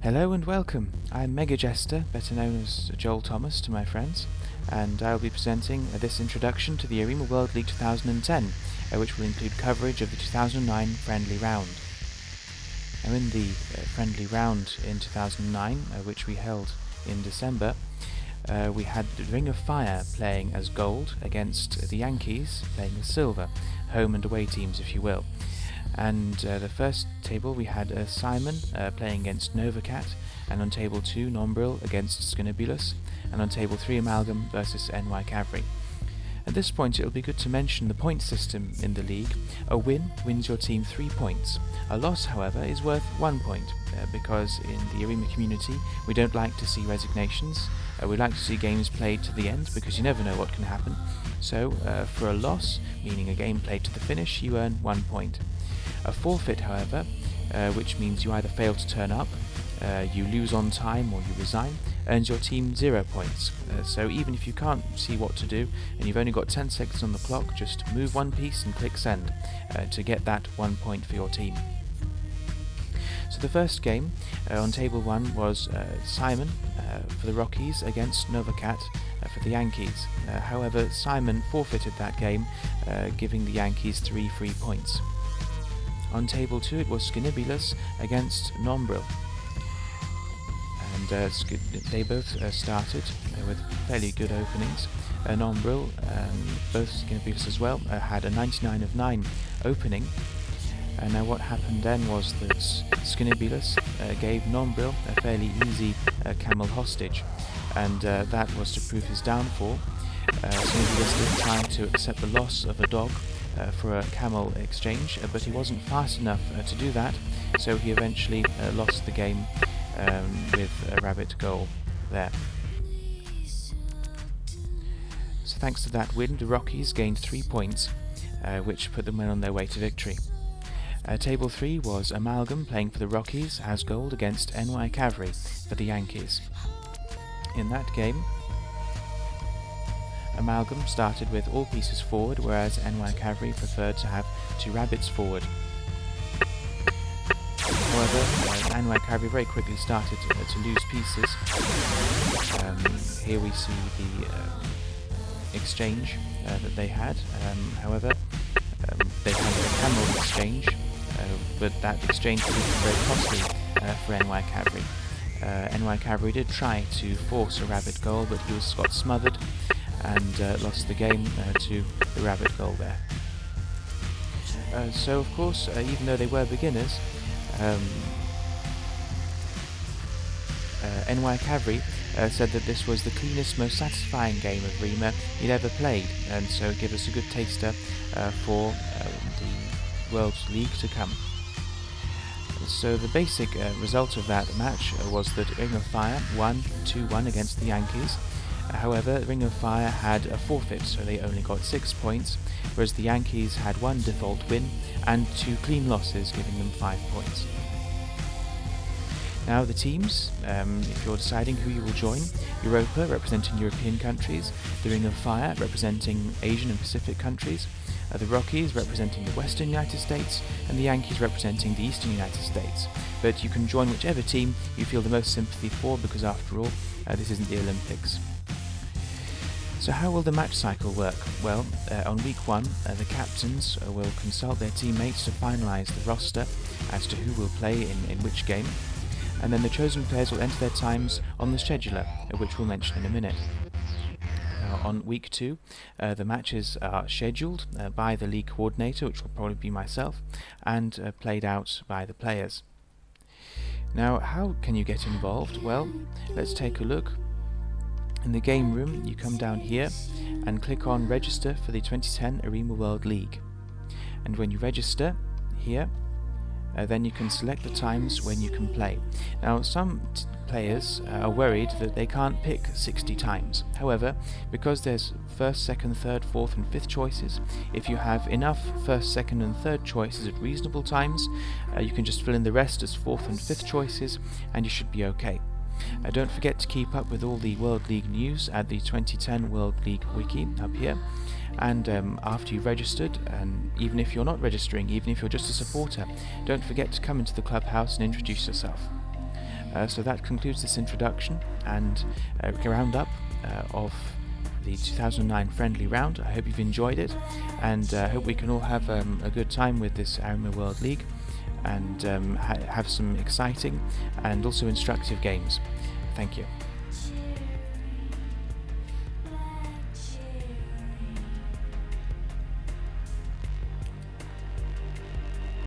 Hello and welcome. I'm Megajester, better known as Joel Thomas to my friends, and I'll be presenting this introduction to the Arimaa World League 2010, which will include coverage of the 2009 friendly round. Now in the friendly round in 2009, which we held in December, we had the Ring of Fire playing as gold against the Yankees playing as silver, home and away teams if you will. And the first table we had Simon playing against Novacat, and on table 2 Nombril against Skinobulus, and on table 3 Amalgam versus NY Cavalry. At this point it will be good to mention the point system in the league. A win wins your team 3 points. A loss, however, is worth 1 point, because in the Arimaa community we don't like to see resignations. We like to see games played to the end because you never know what can happen. So for a loss, meaning a game played to the finish, you earn 1 point. A forfeit, however, which means you either fail to turn up, you lose on time, or you resign, earns your team 0 points. So even if you can't see what to do and you've only got 10 seconds on the clock, just move one piece and click send to get that 1 point for your team. So the first game on table 1 was Simon for the Rockies against Novacat for the Yankees. However, Simon forfeited that game, giving the Yankees 3 free points. On table 2 it was Skinobulus against Nombril, and they both started with fairly good openings. Nombril, both Skinobulus as well, had a 99 of 9 opening. Now what happened then was that Skinobulus gave Nombril a fairly easy camel hostage, and that was to prove his downfall. Skinobulus did try to accept the loss of a dog for a camel exchange, but he wasn't fast enough to do that, so he eventually lost the game with a rabbit goal there. So thanks to that win, the Rockies gained 3 points, which put them on their way to victory. Table 3 was Amalgam playing for the Rockies as gold against NY Cavalry for the Yankees. In that game, Amalgam started with all pieces forward, whereas NY Cavalry preferred to have 2 rabbits forward. However, NY Cavalry very quickly started to lose pieces. Here we see the exchange that they had. However, they had a camel exchange, but that exchange proved very costly for NY Cavalry. NY Cavalry did try to force a rabbit goal, but he got smothered and lost the game to the rabbit goal there. So of course, even though they were beginners, NY Cavalry said that this was the cleanest, most satisfying game of Arimaa he'd ever played, and so it gave us a good taster for the World League to come. So the basic result of that match was that Ring of Fire won 2-1 against the Yankees. However, Ring of Fire had a forfeit, so they only got 6 points, whereas the Yankees had 1 default win and 2 clean losses, giving them 5 points. Now the teams, if you're deciding who you will join: Europa representing European countries, the Ring of Fire representing Asian and Pacific countries, the Rockies representing the Western United States, and the Yankees representing the Eastern United States. But you can join whichever team you feel the most sympathy for, because after all, this isn't the Olympics. So how will the match cycle work? Well, on week 1, the captains will consult their teammates to finalise the roster as to who will play in which game, and then the chosen players will enter their times on the scheduler, which we'll mention in a minute. On week 2, the matches are scheduled by the league coordinator, which will probably be myself, and played out by the players. Now, how can you get involved? Well, let's take a look. In the game room, you come down here and click on Register for the 2010 Arimaa World League. And when you register here, then you can select the times when you can play. Now, some players are worried that they can't pick 60 times. However, because there's first, second, third, fourth and fifth choices, if you have enough first, second and third choices at reasonable times, you can just fill in the rest as fourth and fifth choices and you should be okay. Don't forget to keep up with all the World League news at the 2010 World League Wiki up here, and after you've registered, and even if you're not registering, even if you're just a supporter, don't forget to come into the clubhouse and introduce yourself. So that concludes this introduction and roundup of the 2009 friendly round. I hope you've enjoyed it, and hope we can all have a good time with this Arimaa World League, and have some exciting and also instructive games. Thank you.